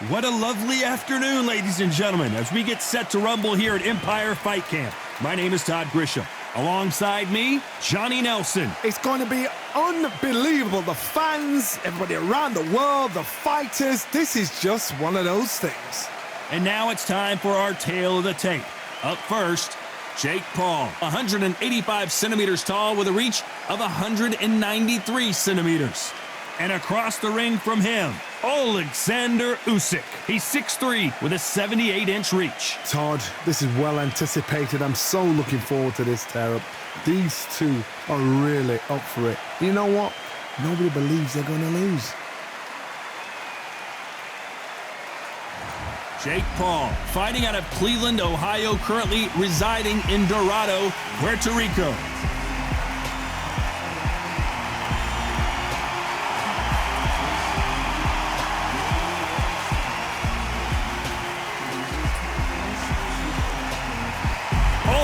What a lovely afternoon, ladies and gentlemen, as we get set to rumble here at Empire Fight Camp. My name is Todd Grisham. Alongside me, Johnny Nelson. It's going to be unbelievable. The fans, everybody around the world, the fighters. This is just one of those things. And now it's time for our tale of the tape. Up first, Jake Paul, 185 centimeters tall with a reach of 193 centimeters. And across the ring from him, Alexander Usyk. He's 6'3" with a 78-inch reach. Todd, this is well anticipated. I'm so looking forward to this tear-up. These two are really up for it. You know what? Nobody believes they're going to lose. Jake Paul, fighting out of Cleveland, Ohio, currently residing in Dorado, Puerto Rico.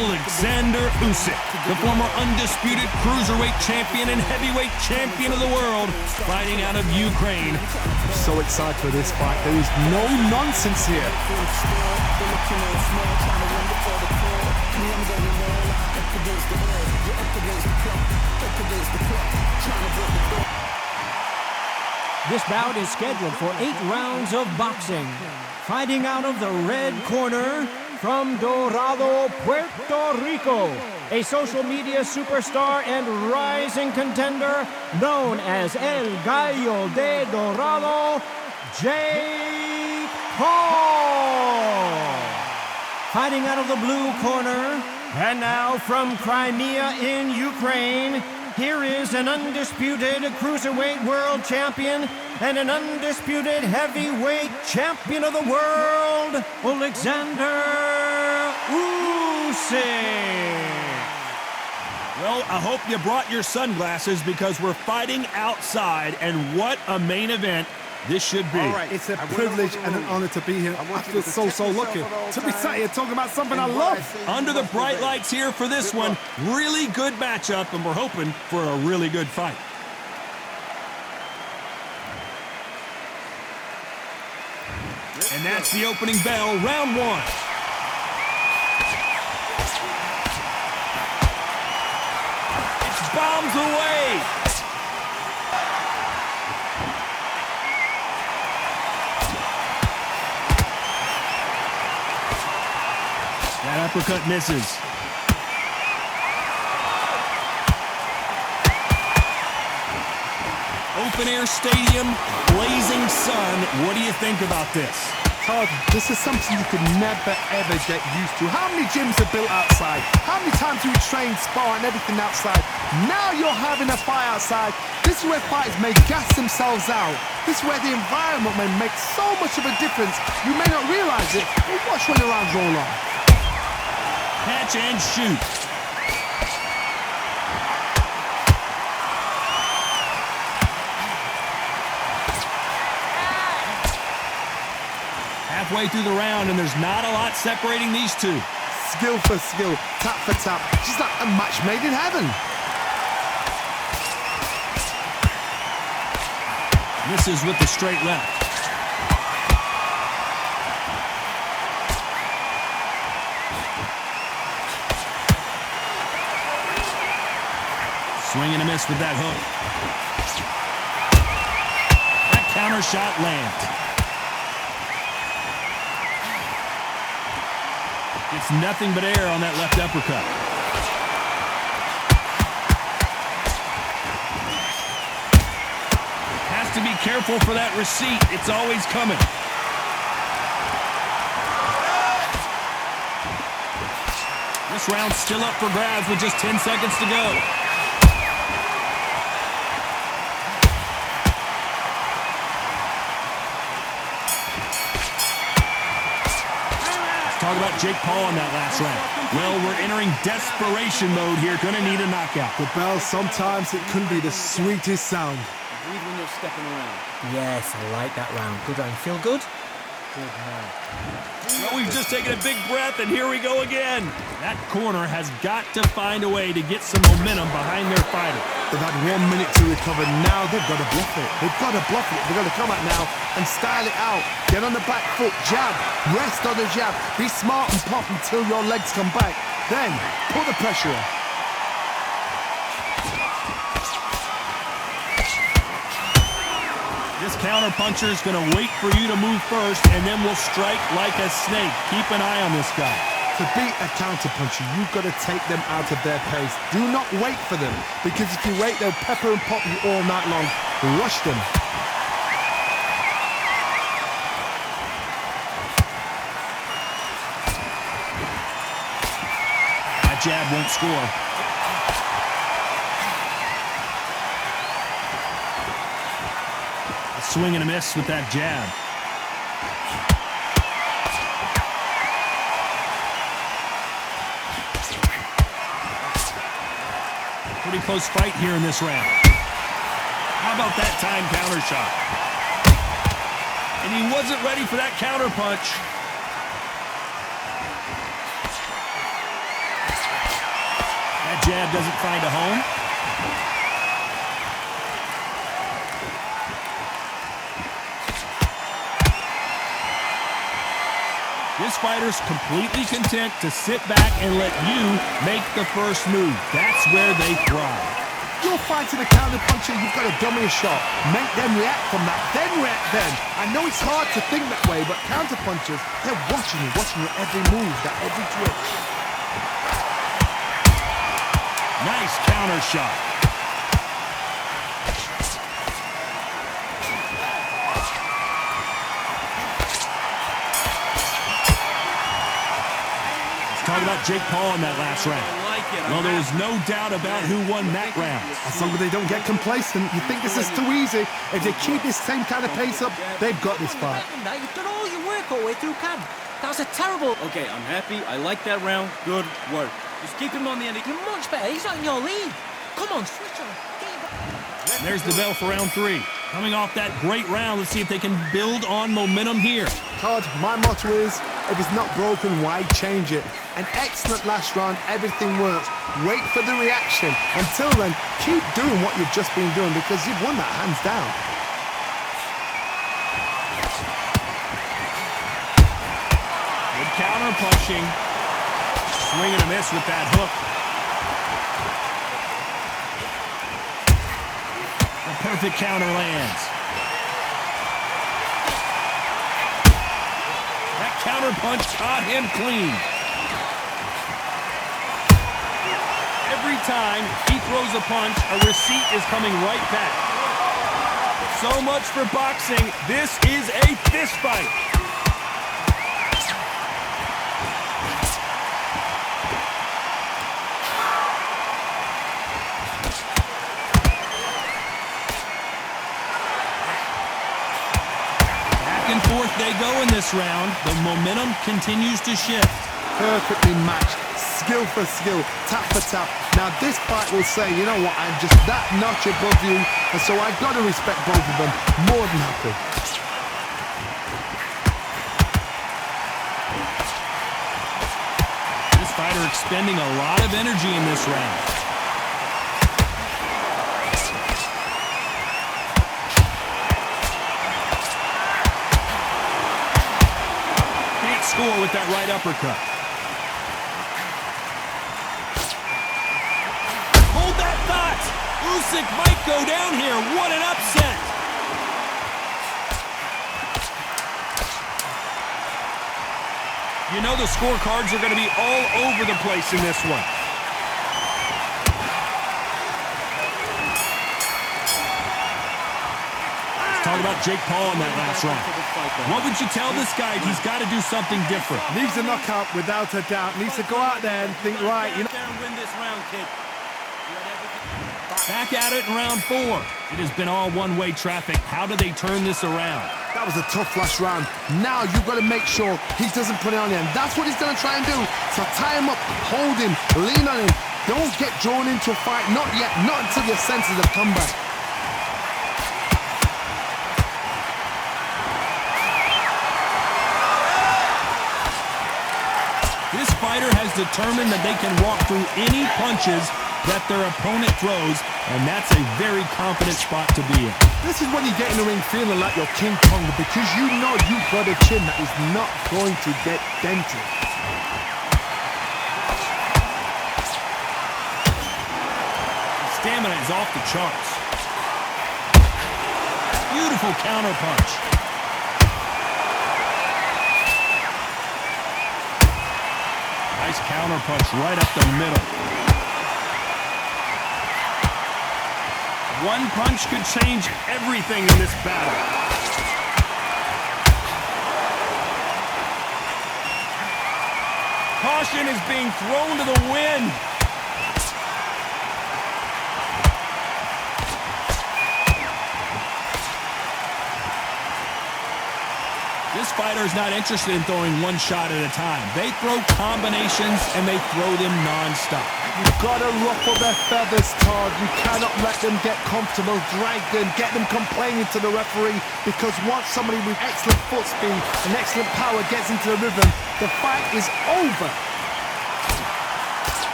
Alexander Usyk, the former undisputed cruiserweight champion and heavyweight champion of the world, fighting out of Ukraine. I'm so excited for this fight. There is no nonsense here. This bout is scheduled for 8 rounds of boxing. Fighting out of the red corner, from Dorado, Puerto Rico, a social media superstar and rising contender known as El Gallo de Dorado, Jake Paul. Fighting out of the blue corner, and now from Crimea in Ukraine, here is an undisputed cruiserweight world champion and an undisputed heavyweight champion of the world, Alexander Usyk. Well, I hope you brought your sunglasses because we're fighting outside, and what a main event this should be. All right, it's a privilege and an honor to be here. I feel so lucky to be sat here talking about something I love. Under the bright lights here for this one, really good matchup, and we're hoping for a really good fight. And that's the opening bell, round one. It's bombs away. That uppercut misses. Open air stadium, blazing sun. What do you think about this? Todd, this is something you could never ever get used to. How many gyms are built outside? How many times do we train, spar, and everything outside? Now you're having a fight outside. This is where fighters may gas themselves out. This is where the environment may make so much of a difference. You may not realize it, but watch when the rounds roll on. Catch and shoot. Halfway through the round, and there's not a lot separating these two. Skill for skill, tap for tap, just like a match made in heaven. Misses with the straight left. Swing and a miss with that hook. That counter shot lands. It's nothing but air on that left uppercut. Has to be careful for that receipt. It's always coming. This round's still up for grabs with just 10 seconds to go. Talk about Jake Paul in that last round. Well, we're entering desperation mode here. Gonna need a knockout. The bell, sometimes it can be the sweetest sound. Breathe when you're stepping around. Yes, I like that round. Good round. Feel good? Well, we've just taken a big breath, and here we go again. That corner has got to find a way to get some momentum behind their fighter. They've had 1 minute to recover. Now they've got to bluff it. They've got to bluff it. They've got to come out now and style it out. Get on the back foot, jab, rest on the jab. Be smart and pop until your legs come back. Then put the pressure on. This counter-puncher is going to wait for you to move first, and then will strike like a snake. Keep an eye on this guy. To beat a counter-puncher, you've got to take them out of their pace. Do not wait for them, because if you wait, they'll pepper and pop you all night long. Rush them. That jab won't score. Swing and a miss with that jab. Pretty close fight here in this round. How about that time counter shot? And he wasn't ready for that counter punch. That jab doesn't find a home. This fighter's completely content to sit back and let you make the first move. That's where they thrive. You're fighting a counter-puncher, you've got to dummy a shot. Make them react from that, then react then. I know it's hard to think that way, but counter-punchers, they're watching your every move, that every twitch. Nice counter shot. Talk about Jake Paul in that last round. Well, there was no doubt about who won that round. As long as they don't get complacent, you think this is too easy. If they keep this same kind of pace up, they've got this fight. You've done all your work all the way through camp. That was a terrible... Okay, I'm happy. I like that round. Good work. Just keep him on the end. You're much better. He's not in your league. Come on, switch on. There's the bell for round 3. Coming off that great round, let's see if they can build on momentum here. Todd, my motto is, if it's not broken, why change it? An excellent last round, everything works. Wait for the reaction. Until then, keep doing what you've just been doing because you've won that hands down. Good counter punching. Swing and a miss with that hook. The perfect counter lands. That counter punch caught him clean. Every time he throws a punch, a receipt is coming right back. So much for boxing. This is a fist fight. Back and forth they go in this round. The momentum continues to shift. Perfectly matched. Skill for skill, tap for tap. Now this fight will say, you know what, I'm just that notch above you, and so I've got to respect both of them. More than happy. This fighter expending a lot of energy in this round. Can't score with that right uppercut. Usyk might go down here. What an upset. You know the scorecards are going to be all over the place in this one. Let's talk about Jake Paul in that last round. What would you tell this guy if he's got to do something different? Needs a knockout without a doubt. Needs to go out there and think, right, you know. Win this round, kid. Back at it in round 4. It has been all one-way traffic. How do they turn this around? That was a tough last round. Now you've got to make sure he doesn't put it on you. And that's what he's going to try and do. So tie him up, hold him, lean on him. Don't get drawn into a fight. Not yet. Not until your senses have come back. fighter has determined that they can walk through any punches that their opponent throws, and that's a very confident spot to be in. This is when you get in the ring feeling like you're King Kong because you know you've got a chin that is not going to get dented. Stamina is off the charts. Beautiful counter punch. Nice counter punch right up the middle. One punch could change everything in this battle. Caution is being thrown to the wind. This fighter is not interested in throwing one shot at a time. They throw combinations and they throw them non-stop. You've got to ruffle their feathers, Todd. You cannot let them get comfortable, drag them, get them complaining to the referee, because once somebody with excellent foot speed and excellent power gets into the rhythm, the fight is over.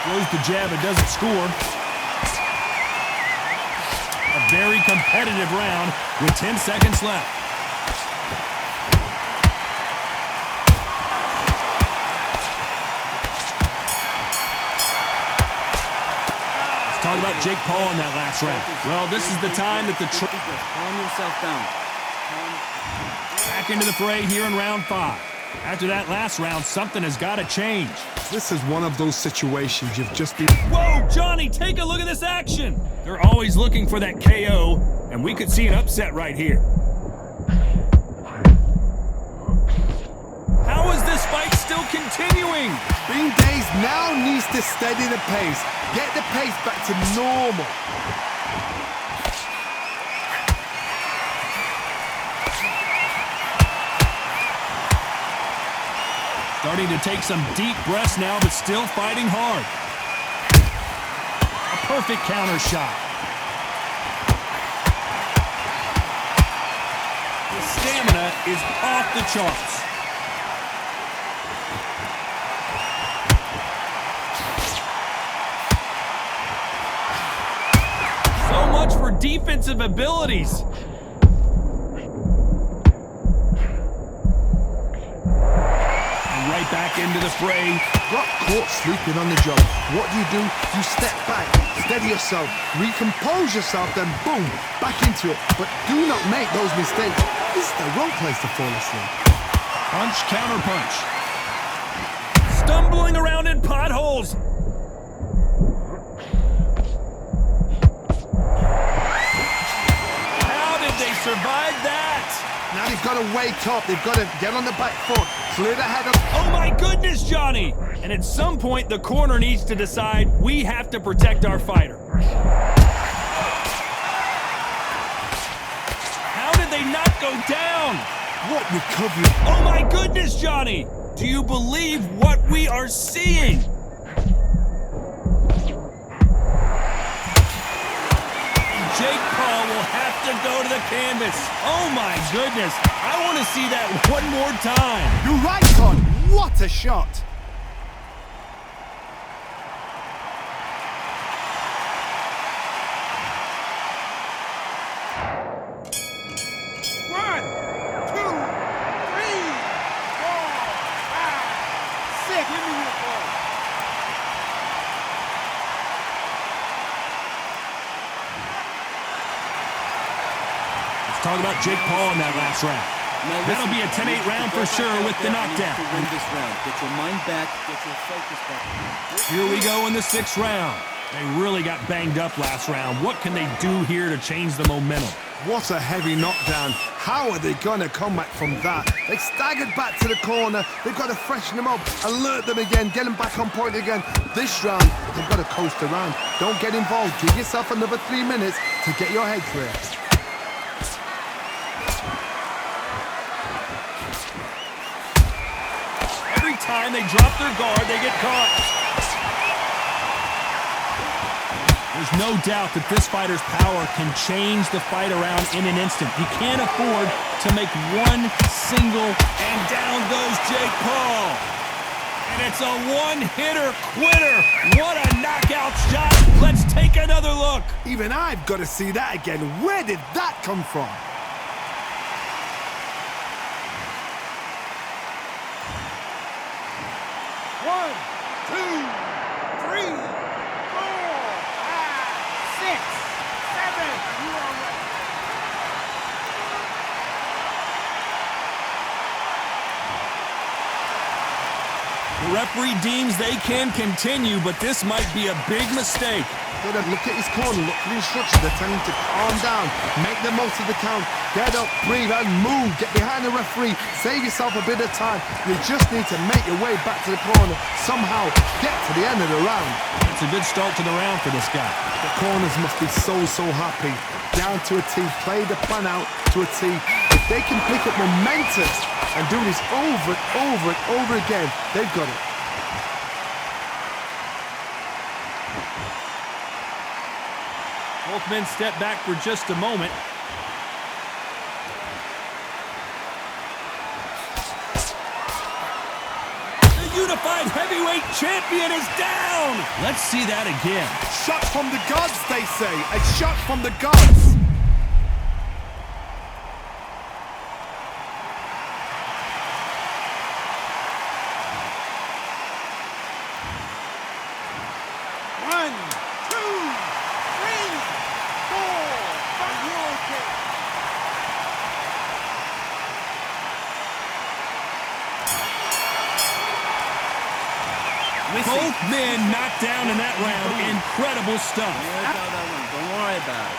Throws the jab and doesn't score. A very competitive round with 10 seconds left. Let's talk about Jake Paul in that last round. Well, this is the time that the Calm yourself down. back into the fray here in round 5. After that last round, something has got to change. This is one of those situations you've just been... Whoa, Johnny, take a look at this action. They're always looking for that KO, and we could see an upset right here. How is this fight still continuing? Being dazed now needs to steady the pace. Get the pace back to normal. Starting to take some deep breaths now, but still fighting hard. A perfect counter shot. The stamina is off the charts. So much for defensive abilities. Right back into the fray. Got caught sleeping on the job. What do? You step back, steady yourself, recompose yourself, then boom, back into it. But do not make those mistakes. This is the wrong place to fall asleep. Punch, counter punch. Stumbling around in potholes. How did they survive that? Now they've got to wake up. They've got to get on the back foot, clear the head up. Oh my goodness, Johnny! And at some point, the corner needs to decide we have to protect our fighter. How did they not go down? What recovery? Oh my goodness, Johnny! Do you believe what we are seeing? Jake Paul will have to go to the canvas. Oh my goodness. I want to see that one more time. You're right, Todd. What a shot. Talk about Jake Paul in that last round. That'll be a 10-8 round for sure with the knockdown. To win this round. Get your mind back, get your focus back. Here we go in the 6th round. They really got banged up last round. What can they do here to change the momentum? What a heavy knockdown. How are they going to come back from that? They staggered back to the corner. They've got to freshen them up, alert them again, get them back on point again. This round, they've got to coast around. Don't get involved. Give yourself another 3 minutes to get your head clear. Time they drop their guard, they get caught. There's no doubt that this fighter's power can change the fight around in an instant. You can't afford to make one single, and down goes Jake Paul. And it's a one-hitter quitter. What a knockout shot. Let's take another look. Even I've got to see that again. Where did that come from? One, two, three, 6, 7. You are right. The referee deems they can continue, but this might be a big mistake. Gotta look at his corner, look for the instructions. They're telling him to calm down, make the most of the count, get up, breathe, and move. Get behind the referee, save yourself a bit of time. You just need to make your way back to the corner, somehow get to the end of the round. It's a good start to the round for this guy. The corners must be so happy. Down to a T, play the plan out to a T. If they can pick up momentum and do this over and over and over again, they've got it. Both men step back for just a moment. The unified heavyweight champion is down! Let's see that again. Shot from the gods, they say. A shot from the gods. Both men knocked down in that round. Incredible stuff. Don't worry about it.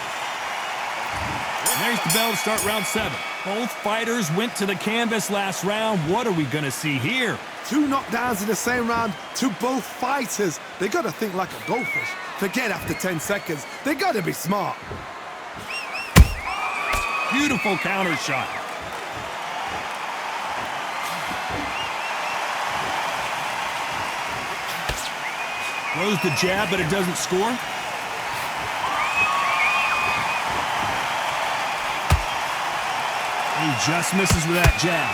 And there's the bell to start round 7. Both fighters went to the canvas last round. What are we going to see here? 2 knockdowns in the same round to both fighters. They got to think like a goldfish. Forget after 10 seconds. They got to be smart. Beautiful counter shot. Throws the jab, but it doesn't score. He just misses with that jab.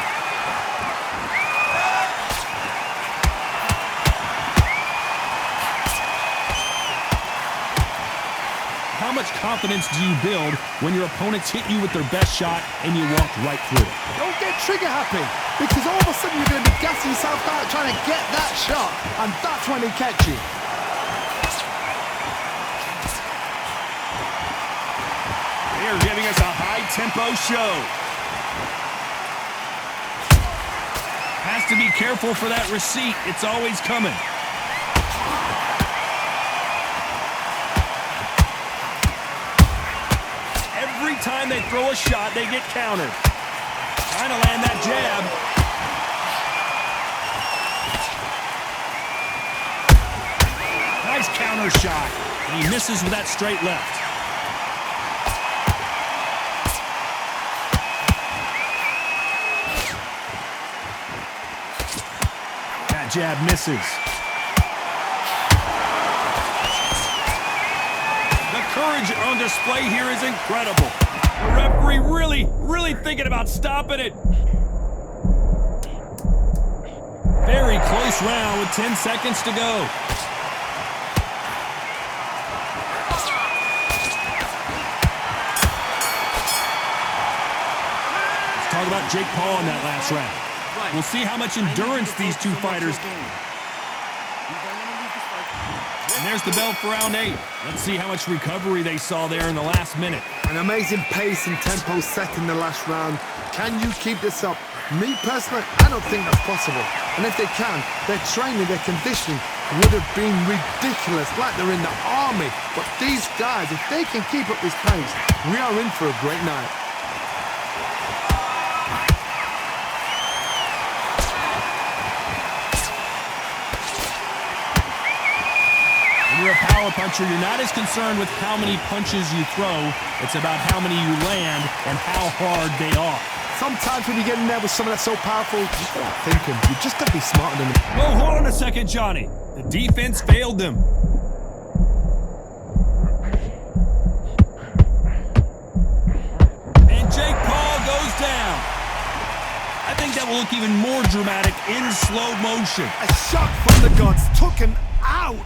How much confidence do you build when your opponents hit you with their best shot and you walk right through it? Don't get trigger happy, because all of a sudden you're going to be gassing yourself out trying to get that shot, and that's when they catch you. They're giving us a high-tempo show. Has to be careful for that receipt. It's always coming. Every time they throw a shot, they get countered. Trying to land that jab. Nice counter shot. And he misses with that straight left. Jab misses. The courage on display here is incredible. The referee really thinking about stopping it. Very close round with 10 seconds to go. Let's talk about Jake Paul in that last round. We'll see how much endurance these two fighters. And there's the bell for round 8. Let's see how much recovery they saw there in the last minute. An amazing pace and tempo set in the last round. Can you keep this up? Me personally, I don't think that's possible. And if they can, their training, their conditioning would have been ridiculous, like they're in the army. But these guys, if they can keep up this pace, we are in for a great night. When you're a power puncher, you're not as concerned with how many punches you throw. It's about how many you land and how hard they are. Sometimes when you get in there with someone that's so powerful, you start thinking, you just got to be smarter than them. Whoa, hold on a second, Johnny. The defense failed them. think that will look even more dramatic in slow motion. A shot from the gods took him out.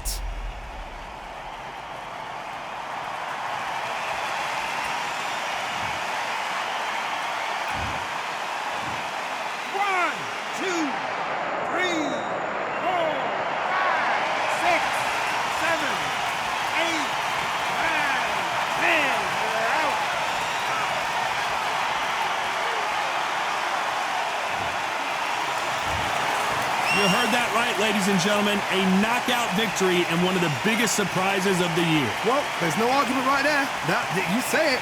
You heard that right, ladies and gentlemen. A knockout victory and one of the biggest surprises of the year. Well, there's no argument right there. You say it.